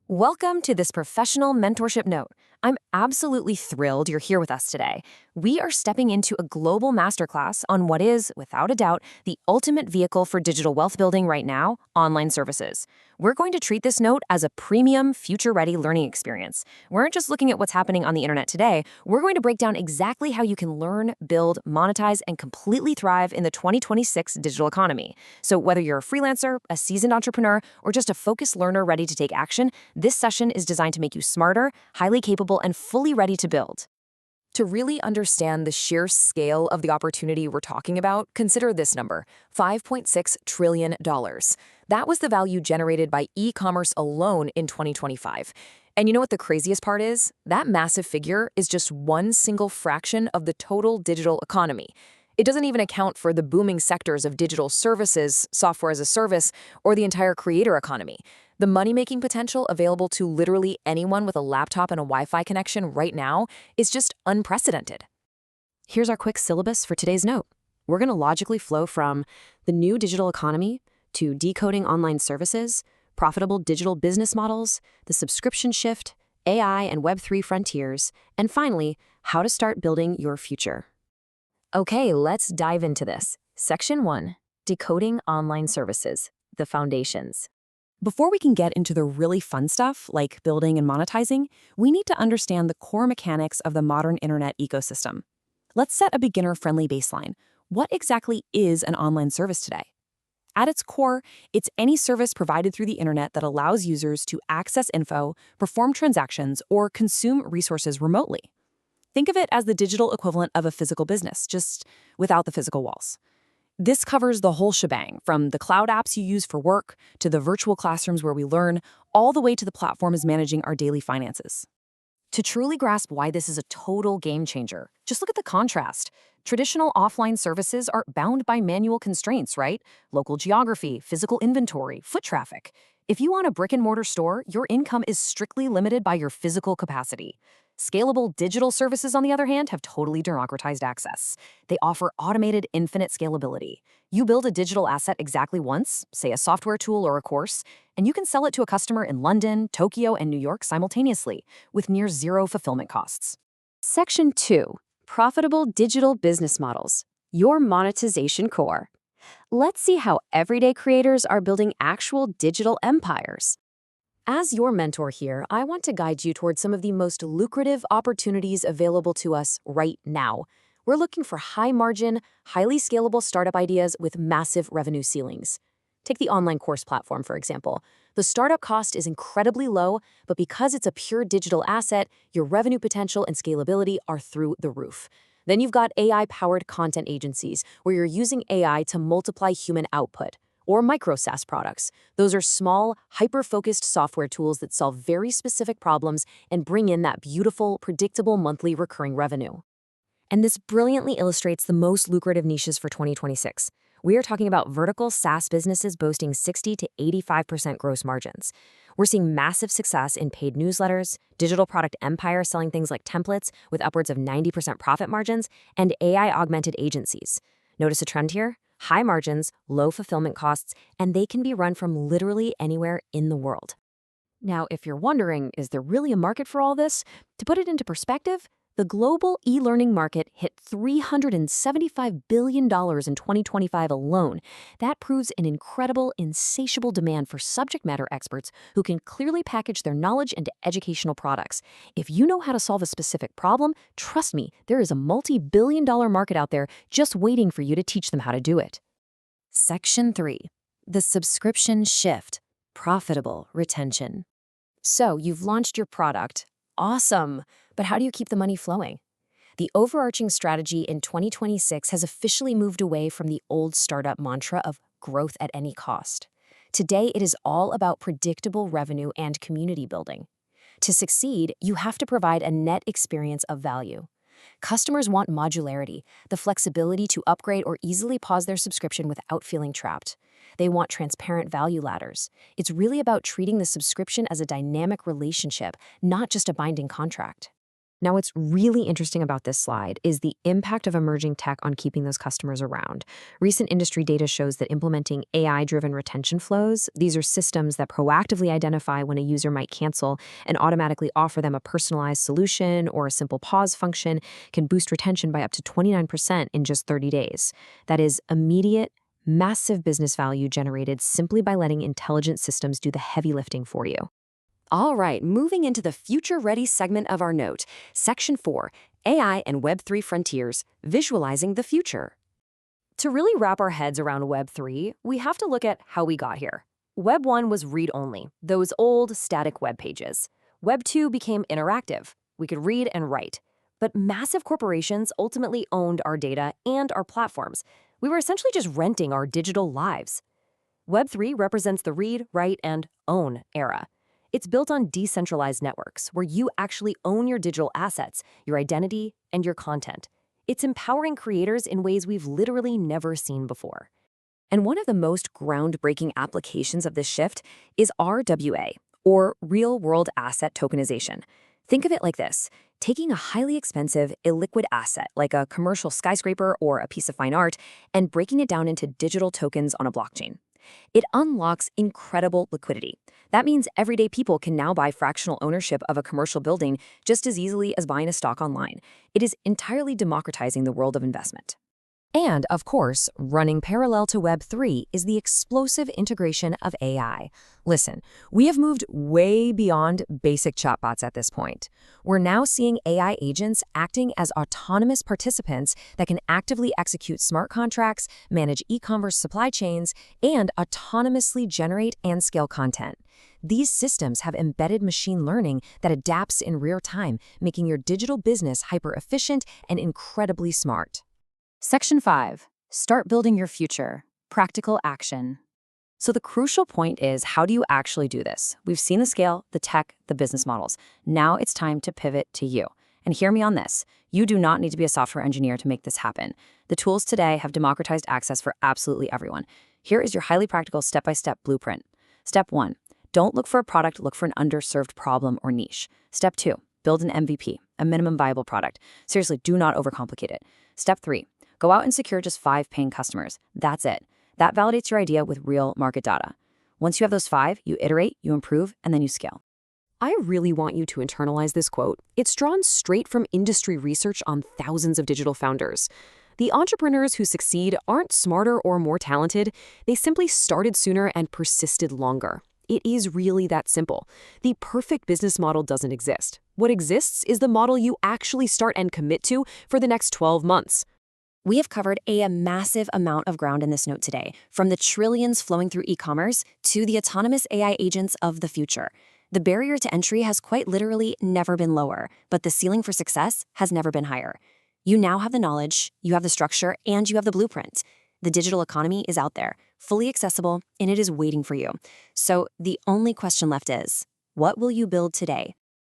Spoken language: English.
Welcome to this professional mentorship note. I'm absolutely thrilled you're here with us today. We are stepping into a global masterclass on what is, without a doubt, the ultimate vehicle for digital wealth building right now, online services. We're going to treat this note as a premium, future-ready learning experience. We aren't just looking at what's happening on the internet today. We're going to break down exactly how you can learn, build, monetize, and completely thrive in the 2026 digital economy. So whether you're a freelancer, a seasoned entrepreneur, or just a focused learner ready to take action, this session is designed to make you smarter, highly capable, and fully ready to build. To really understand the sheer scale of the opportunity we're talking about, consider this number, $5.6 trillion. That was the value generated by e-commerce alone in 2025. And you know what the craziest part is? That massive figure is just one single fraction of the total digital economy. It doesn't even account for the booming sectors of digital services, software as a service, or the entire creator economy. The money-making potential available to literally anyone with a laptop and a Wi-Fi connection right now is just unprecedented. Here's our quick syllabus for today's note. We're going to logically flow from the new digital economy to decoding online services, profitable digital business models, the subscription shift, AI and Web3 frontiers, and finally, how to start building your future. Okay, let's dive into this. Section 1, Decoding Online Services, the Foundations. Before we can get into the really fun stuff, like building and monetizing, we need to understand the core mechanics of the modern internet ecosystem. Let's set a beginner-friendly baseline. What exactly is an online service today? At its core, it's any service provided through the internet that allows users to access info, perform transactions, or consume resources remotely. Think of it as the digital equivalent of a physical business, just without the physical walls. This covers the whole shebang, from the cloud apps you use for work, to the virtual classrooms where we learn, all the way to the platforms managing our daily finances. To truly grasp why this is a total game changer, just look at the contrast. Traditional offline services are bound by manual constraints, right? Local geography, physical inventory, foot traffic. If you own a brick-and-mortar store, your income is strictly limited by your physical capacity. Scalable digital services, on the other hand, have totally democratized access. They offer automated, infinite scalability. You build a digital asset exactly once, say a software tool or a course, and you can sell it to a customer in London, Tokyo, and New York simultaneously, with near zero fulfillment costs. Section 2, Profitable Digital Business Models, your monetization core. Let's see how everyday creators are building actual digital empires. As your mentor here, I want to guide you towards some of the most lucrative opportunities available to us right now. We're looking for high-margin, highly scalable startup ideas with massive revenue ceilings. Take the online course platform, for example. The startup cost is incredibly low, but because it's a pure digital asset, your revenue potential and scalability are through the roof. Then you've got AI-powered content agencies, where you're using AI to multiply human output. Or micro SaaS products. Those are small, hyper-focused software tools that solve very specific problems and bring in that beautiful, predictable monthly recurring revenue. And this brilliantly illustrates the most lucrative niches for 2026. We are talking about vertical SaaS businesses boasting 60 to 85% gross margins. We're seeing massive success in paid newsletters, digital product empires selling things like templates with upwards of 90% profit margins, and AI-augmented agencies. Notice a trend here? High margins, low fulfillment costs, and they can be run from literally anywhere in the world. Now, if you're wondering, is there really a market for all this? To put it into perspective, the global e-learning market hit $375 billion in 2025 alone. That proves an incredible, insatiable demand for subject matter experts who can clearly package their knowledge into educational products. If you know how to solve a specific problem, trust me, there is a multi-billion-dollar market out there just waiting for you to teach them how to do it. Section 3. The Subscription Shift. Profitable Retention. So, you've launched your product. Awesome! But how do you keep the money flowing? The overarching strategy in 2026 has officially moved away from the old startup mantra of growth at any cost. Today, it is all about predictable revenue and community building. To succeed, you have to provide a net experience of value. Customers want modularity, the flexibility to upgrade or easily pause their subscription without feeling trapped. They want transparent value ladders. It's really about treating the subscription as a dynamic relationship, not just a binding contract. Now, what's really interesting about this slide is the impact of emerging tech on keeping those customers around. Recent industry data shows that implementing AI-driven retention flows, these are systems that proactively identify when a user might cancel and automatically offer them a personalized solution or a simple pause function, can boost retention by up to 29% in just 30 days. That is immediate, massive business value generated simply by letting intelligent systems do the heavy lifting for you. All right, moving into the future-ready segment of our note, Section 4, AI and Web3 Frontiers, Visualizing the Future. To really wrap our heads around Web3, we have to look at how we got here. Web 1 was read-only, those old, static web pages. Web 2 became interactive. We could read and write. But massive corporations ultimately owned our data and our platforms. We were essentially just renting our digital lives. Web 3 represents the read, write, and own era. It's built on decentralized networks where you actually own your digital assets, your identity, and your content. It's empowering creators in ways we've literally never seen before. And one of the most groundbreaking applications of this shift is RWA, or Real-World Asset Tokenization. Think of it like this: taking a highly expensive, illiquid asset like a commercial skyscraper or a piece of fine art and breaking it down into digital tokens on a blockchain. It unlocks incredible liquidity. That means everyday people can now buy fractional ownership of a commercial building just as easily as buying a stock online. It is entirely democratizing the world of investment. And, of course, running parallel to Web 3 is the explosive integration of AI. Listen, we have moved way beyond basic chatbots at this point. We're now seeing AI agents acting as autonomous participants that can actively execute smart contracts, manage e-commerce supply chains, and autonomously generate and scale content. These systems have embedded machine learning that adapts in real time, making your digital business hyper-efficient and incredibly smart. Section 5. Start building your future. Practical action. So the crucial point is, how do you actually do this? We've seen the scale, the tech, the business models. Now it's time to pivot to you. And hear me on this. You do not need to be a software engineer to make this happen. The tools today have democratized access for absolutely everyone. Here is your highly practical step-by-step blueprint. Step 1. Don't look for a product, look for an underserved problem or niche. Step 2. Build an MVP, a minimum viable product. Seriously, do not overcomplicate it. Step 3. Go out and secure just 5 paying customers. That's it. That validates your idea with real market data. Once you have those 5, you iterate, you improve, and then you scale. I really want you to internalize this quote. It's drawn straight from industry research on thousands of digital founders. The entrepreneurs who succeed aren't smarter or more talented. They simply started sooner and persisted longer. It is really that simple. The perfect business model doesn't exist. What exists is the model you actually start and commit to for the next 12 months. We have covered a massive amount of ground in this note today, from the trillions flowing through e-commerce to the autonomous AI agents of the future. The barrier to entry has quite literally never been lower, but the ceiling for success has never been higher. You now have the knowledge, you have the structure, and you have the blueprint. The digital economy is out there, fully accessible, and it is waiting for you. So the only question left is, what will you build today?